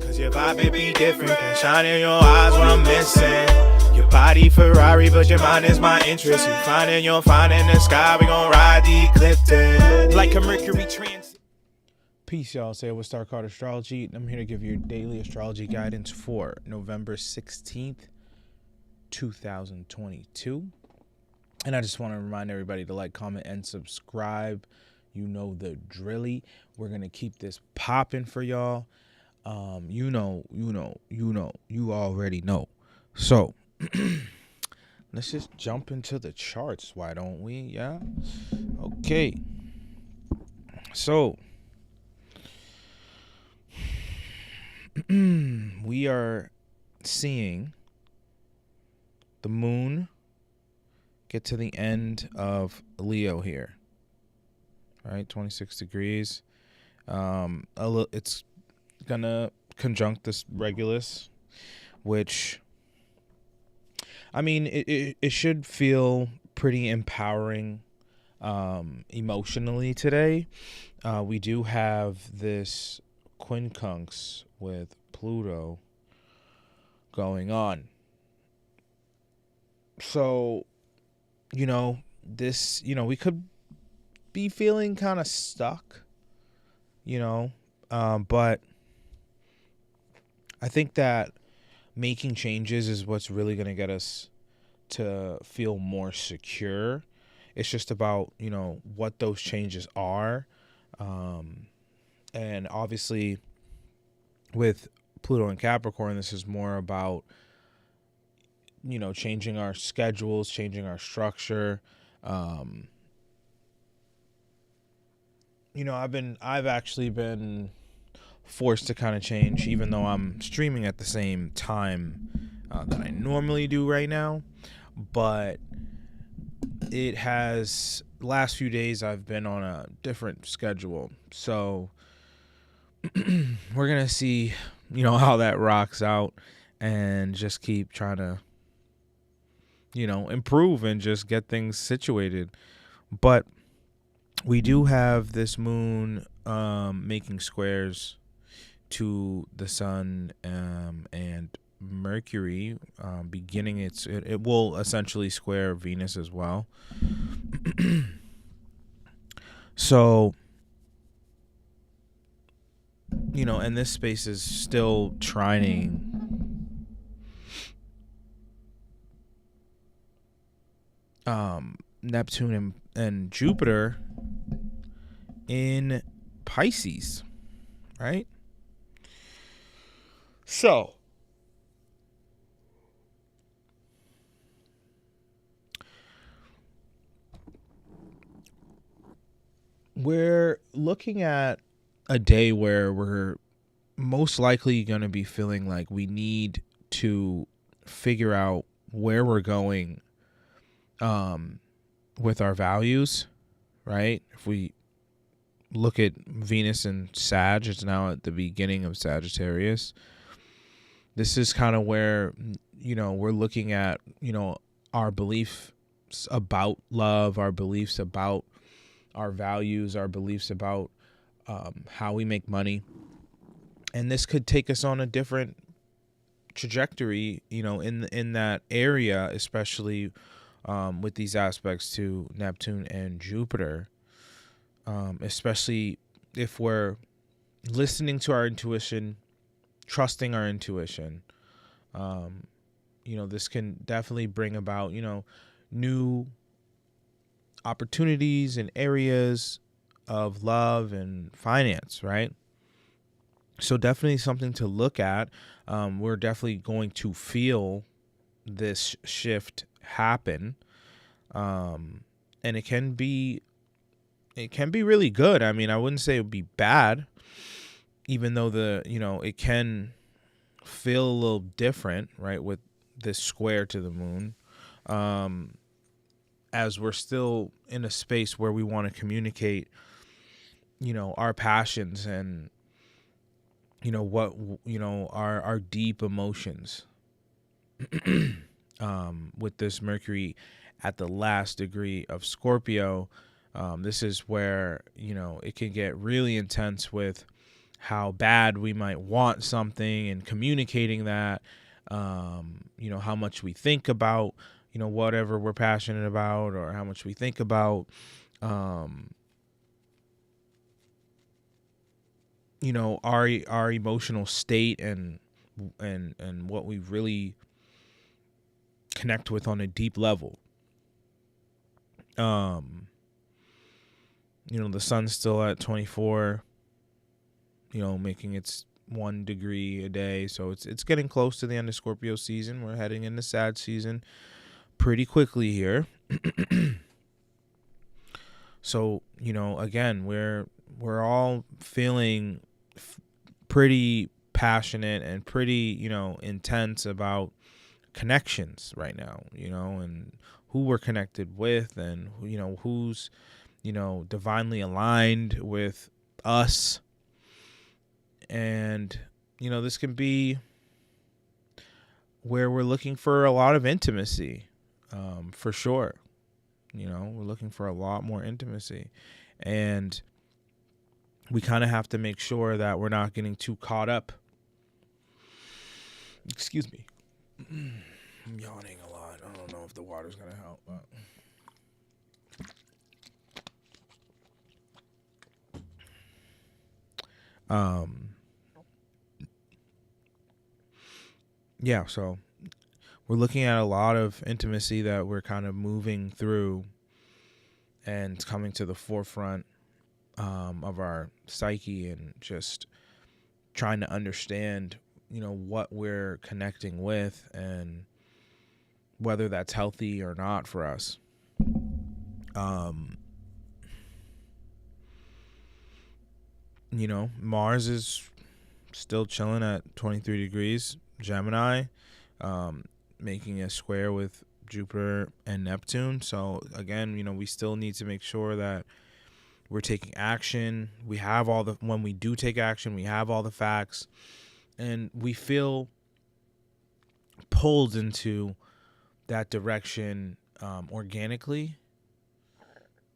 Cause your vibe it be different. Can shine in your eyes what I'm missing. Your body Ferrari, but your mind is my interest. You finding your find in the sky. We gon' ride the ecliptic like a Mercury transit. Peace, y'all. Say what's Star Card Astrology. I'm here to give you daily astrology guidance for November 16th, 2022. And I just want to remind everybody to like, comment, and subscribe. You know the drilly. We're going to keep this popping for y'all. You already know. So, let's just jump into the charts. Why don't we? Yeah. Okay. So, we are seeing the moon get to the end of Leo here. Right, 26 degrees. It's gonna conjunct this Regulus, which, I mean, it should feel pretty empowering emotionally today. We do have this quincunx with Pluto going on. So, we could be feeling kind of stuck, but I think that making changes is what's really going to get us to feel more secure. It's just about, what those changes are. And obviously with Pluto and Capricorn, this is more about, changing our schedules, changing our structure. I've actually been forced to kind of change, even though I'm streaming at the same time that I normally do right now. But it has, last few days I've been on a different schedule. So we're going to see, how that rocks out, and just keep trying to, improve and just get things situated. But we do have this moon making squares to the sun and Mercury, beginning it will essentially square Venus as well. So, and this space is still trining Neptune and Jupiter in Pisces, right? So, we're looking at a day where we're most likely going to be feeling like we need to figure out where we're going with our values, right? If we look at Venus and Sag, it's now at the beginning of Sagittarius. This is kind of where, we're looking at, our beliefs about love, our beliefs about our values, our beliefs about how we make money. And this could take us on a different trajectory, in that area, especially with these aspects to Neptune and Jupiter, especially if we're listening to our intuition, trusting our intuition. This can definitely bring about, new opportunities and areas of love and finance, right? So definitely something to look at. We're definitely going to feel this shift happen. And it can be really good. I mean, I wouldn't say it would be bad, even though it can feel a little different, right, with this square to the moon, as we're still in a space where we want to communicate, our passions and, what, our deep emotions, with this Mercury at the last degree of Scorpio. This is where, it can get really intense with how bad we might want something and communicating that, how much we think about, whatever we're passionate about, or how much we think about, our emotional state and what we really connect with on a deep level. The sun's still at 24, making its 1 degree a day. So it's getting close to the end of Scorpio season. We're heading into Sag season pretty quickly here. So, again, we're all feeling pretty passionate and pretty, intense about connections right now, and who we're connected with, and, who's, divinely aligned with us. And, this can be where we're looking for a lot of intimacy, for sure. We're looking for a lot more intimacy. And we kind of have to make sure that we're not getting too caught up. Excuse me. I'm yawning a lot. I don't know if the water's going to help, but... Yeah, so we're looking at a lot of intimacy that we're kind of moving through and coming to the forefront of our psyche, and just trying to understand, what we're connecting with and whether that's healthy or not for us. Mars is still chilling at 23 degrees Gemini, making a square with Jupiter and Neptune. So again, we still need to make sure that we're taking action. When we do take action, we have all the facts, and we feel pulled into that direction organically,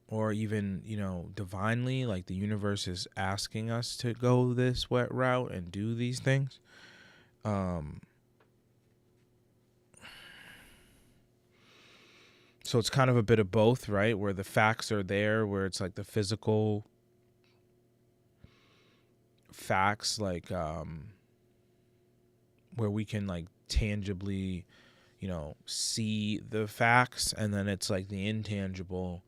or even, divinely, like the universe is asking us to go this wet route and do these things. So it's kind of a bit of both, right? Where the facts are there, where it's like the physical facts, like where we can like tangibly, see the facts, and then it's like the intangible,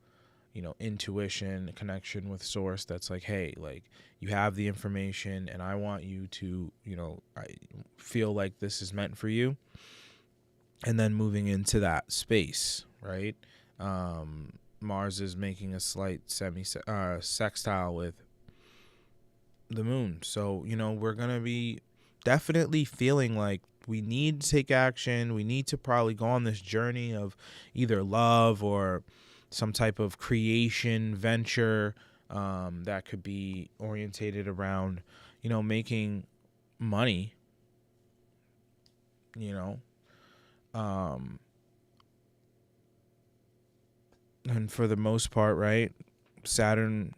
intuition, connection with source that's like, hey, like, you have the information and I want you to, I feel like this is meant for you. And then moving into that space, right? Mars is making a slight sextile with the moon. So, we're going to be definitely feeling like we need to take action. We need to probably go on this journey of either love or some type of creation venture that could be orientated around, making money, and for the most part, right, Saturn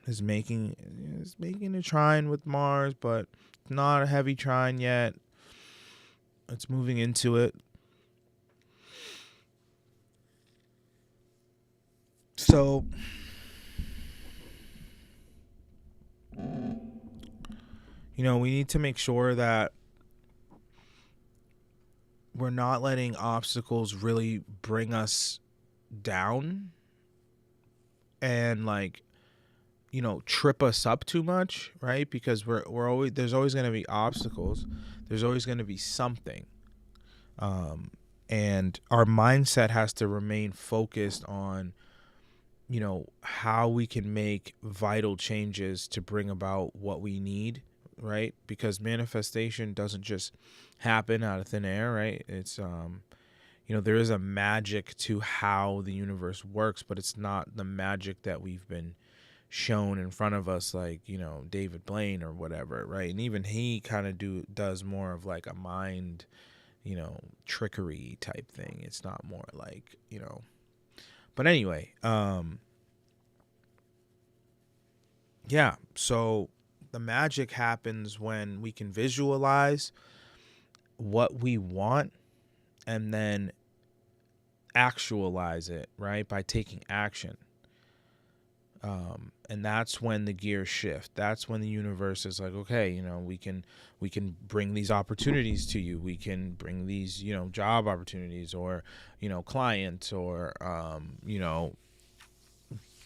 is making a trine with Mars, but not a heavy trine yet. It's moving into it. So, we need to make sure that we're not letting obstacles really bring us down and like, trip us up too much, right? Because there's always going to be obstacles. There's always going to be something. And our mindset has to remain focused on, how we can make vital changes to bring about what we need, right? Because manifestation doesn't just happen out of thin air, right? It's, there is a magic to how the universe works, but it's not the magic that we've been shown in front of us, like, David Blaine or whatever, right? And even he kind of does more of like a mind, trickery type thing. It's not more like, but anyway, yeah, so the magic happens when we can visualize what we want and then actualize it, right? By taking action. And that's when the gears shift. That's when the universe is like, okay, we can bring these opportunities to you. We can bring these, job opportunities, or, clients, or,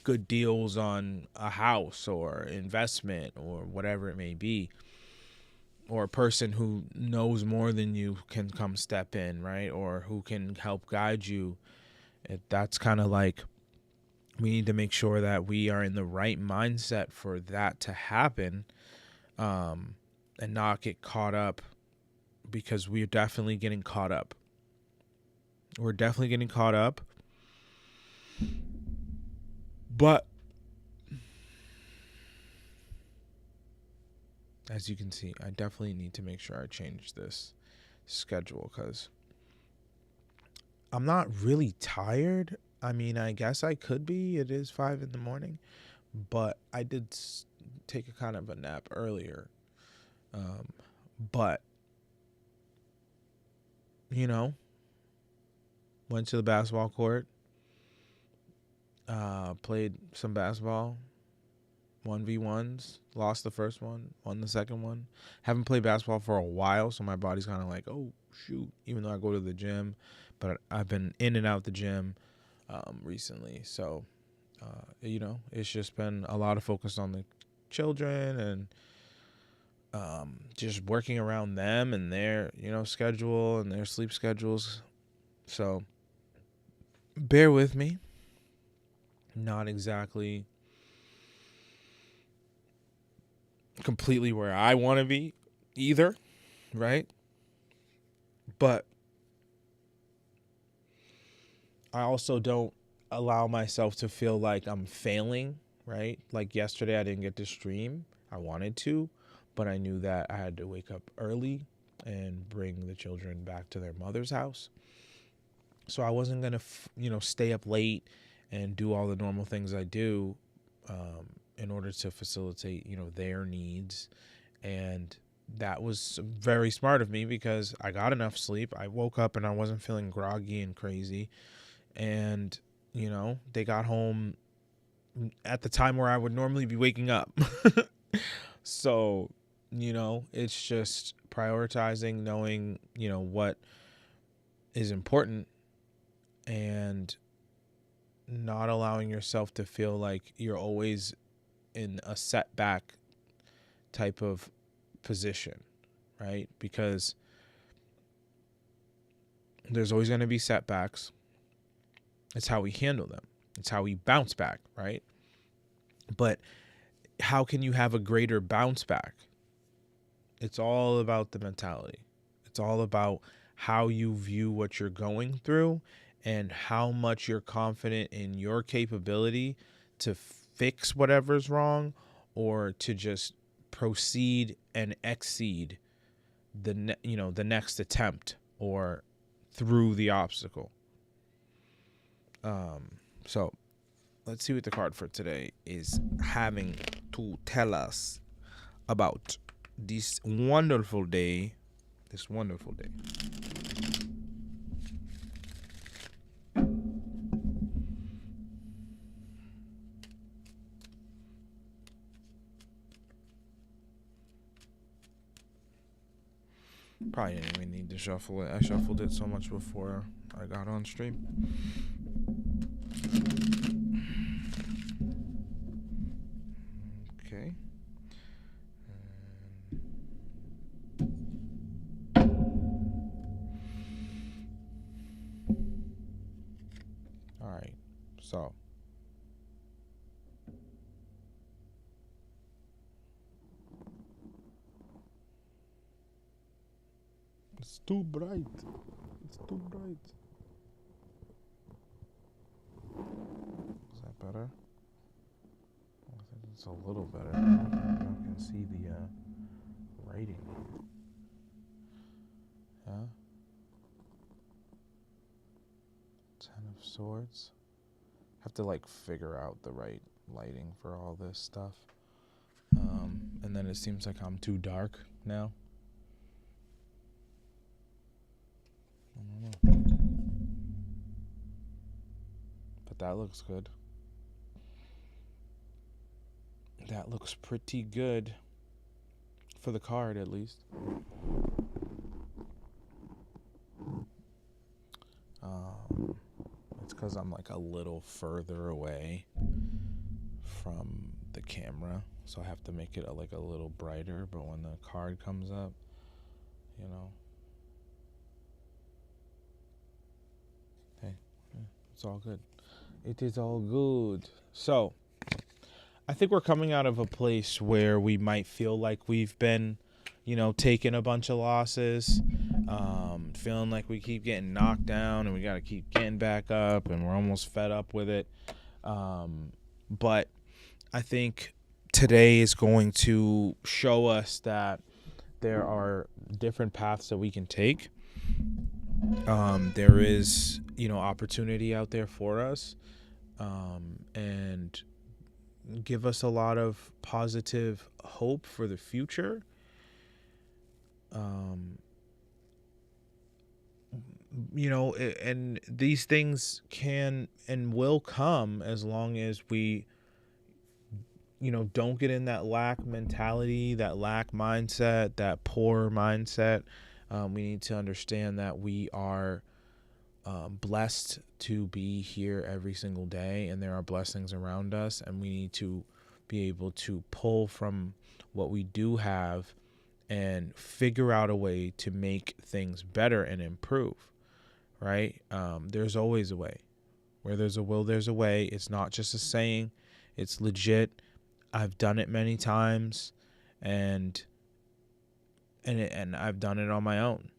good deals on a house or investment or whatever it may be. Or a person who knows more than you can come step in, right? Or who can help guide you. That's kind of like, we need to make sure that we are in the right mindset for that to happen, and not get caught up, because we're definitely getting caught up. We're definitely getting caught up. But as you can see, I definitely need to make sure I change this schedule, because I'm not really tired. I mean, I guess I could be. It is 5 in the morning, but I did take a kind of a nap earlier. But, you know, went to the basketball court, played some basketball, 1v1s, lost the first one, won the second one. Haven't played basketball for a while, so my body's kind of like, oh, shoot, even though I go to the gym. But I've been in and out the gym recently. So, it's just been a lot of focus on the children, and just working around them and their, schedule and their sleep schedules. So bear with me. Not exactly completely where I want to be either, right? But I also don't allow myself to feel like I'm failing, right? Like yesterday I didn't get to stream. I wanted to, but I knew that I had to wake up early and bring the children back to their mother's house. So I wasn't going to, stay up late and do all the normal things I do, in order to facilitate, their needs. And that was very smart of me, because I got enough sleep. I woke up and I wasn't feeling groggy and crazy. And, they got home at the time where I would normally be waking up. So, it's just prioritizing, knowing, what is important, and not allowing yourself to feel like you're always in a setback type of position, right? Because there's always going to be setbacks. It's how we handle them. It's how we bounce back, right? But how can you have a greater bounce back? It's all about the mentality. It's all about how you view what you're going through, and how much you're confident in your capability to fix whatever's wrong, or to just proceed and exceed the next attempt, or through the obstacle. So let's see what the card for today is having to tell us about this wonderful day. This wonderful day. Probably didn't even need to shuffle it. I shuffled it so much before I got on stream. Okay. All right. So it's too bright. It's too bright. Is that better? I think it's a little better. I don't think y'all can see the writing. Yeah. 10 of Swords. Have to figure out the right lighting for all this stuff. And then it seems like I'm too dark now. I don't know. But that looks good. That looks pretty good. For the card, at least. It's because I'm like a little further away from the camera, so I have to make it like a little brighter. But when the card comes up, you know, hey, it's all good. It is all good. So, I think we're coming out of a place where we might feel like we've been, taking a bunch of losses, feeling like we keep getting knocked down and we got to keep getting back up and we're almost fed up with it. But I think today is going to show us that there are different paths that we can take. There is, opportunity out there for us, and give us a lot of positive hope for the future. And these things can and will come as long as we, don't get in that lack mentality, that lack mindset, that poor mindset. We need to understand that we are blessed to be here every single day, and there are blessings around us, and we need to be able to pull from what we do have and figure out a way to make things better and improve, right? There's always a way. Where there's a will, there's a way. It's not just a saying. It's legit. I've done it many times, and I've done it on my own,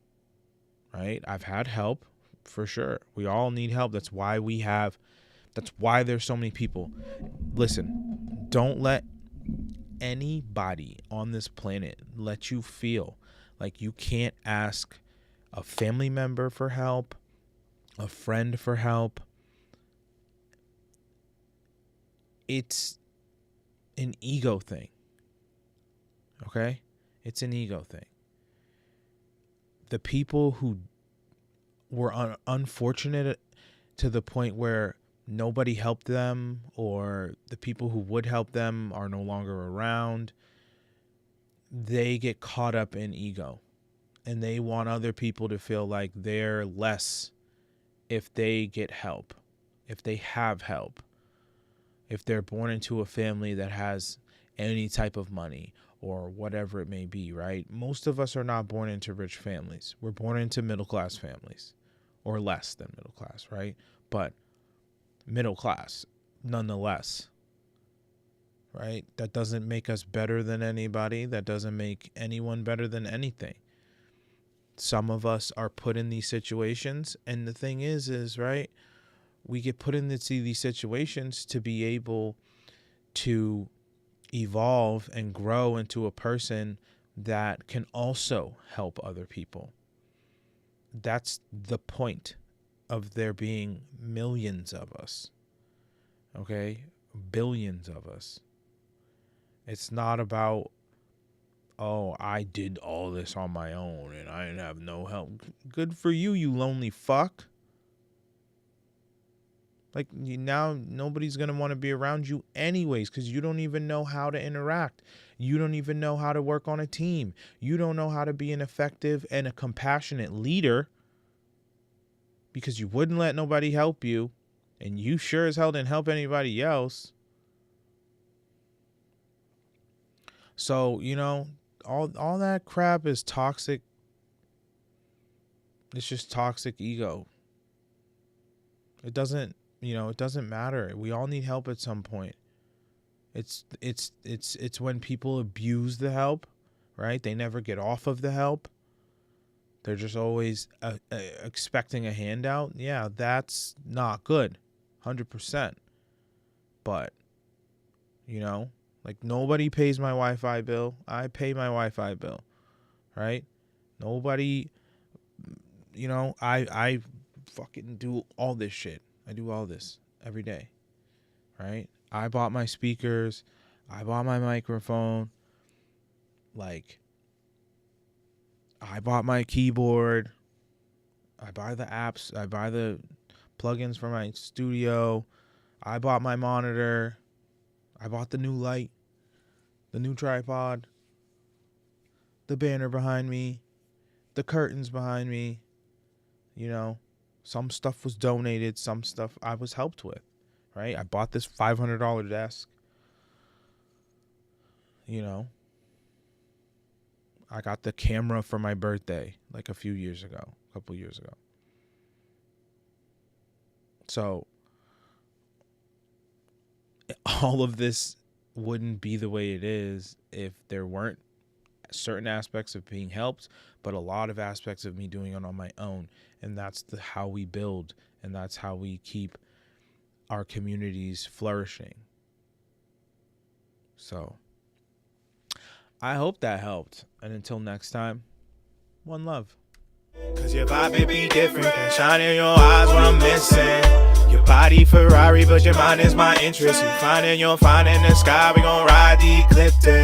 right? I've had help. For sure. We all need help. That's why there's so many people. Listen, don't let anybody on this planet let you feel like you can't ask a family member for help, a friend for help. It's an ego thing. Okay? It's an ego thing. The people who were unfortunate to the point where nobody helped them, or the people who would help them are no longer around, they get caught up in ego, and they want other people to feel like they're less if they get help, if they have help, if they're born into a family that has any type of money or whatever it may be, right? Most of us are not born into rich families. We're born into middle-class families. Or less than middle class, right? But middle class, nonetheless, right? That doesn't make us better than anybody. That doesn't make anyone better than anything. Some of us are put in these situations, and the thing is, right, we get put into these situations to be able to evolve and grow into a person that can also help other people. That's the point of there being millions of us, okay? Billions of us. It's not about, oh, I did all this on my own and I didn't have no help. Good for you, you lonely fuck. Like, now nobody's going to want to be around you anyways, because you don't even know how to interact. You don't even know how to work on a team. You don't know how to be an effective and a compassionate leader, because you wouldn't let nobody help you, and you sure as hell didn't help anybody else. So, all that crap is toxic. It's just toxic ego. It doesn't matter. We all need help at some point. It's when people abuse the help, right? They never get off of the help. They're just always expecting a handout. Yeah, that's not good. 100%. But, like, nobody pays my Wi-Fi bill. I pay my Wi-Fi bill, right? Nobody, I fucking do all this shit. I do all this every day, right? I bought my speakers. I bought my microphone. Like, I bought my keyboard. I buy the apps. I buy the plugins for my studio. I bought my monitor. I bought the new light, the new tripod, the banner behind me, the curtains behind me. You know, some stuff was donated. Some stuff I was helped with, right? I bought this $500 desk. You know, I got the camera for my birthday like a couple years ago. So all of this wouldn't be the way it is if there weren't certain aspects of being helped, but a lot of aspects of me doing it on my own. And that's how we build, and that's how we keep our communities flourishing. So I hope that helped. And until next time, one love. Cause your vibe may be different than shine in your eyes what I'm missing. Your body Ferrari, but your mind is my interest. You finding the sky, we gon' ride the ecliptic.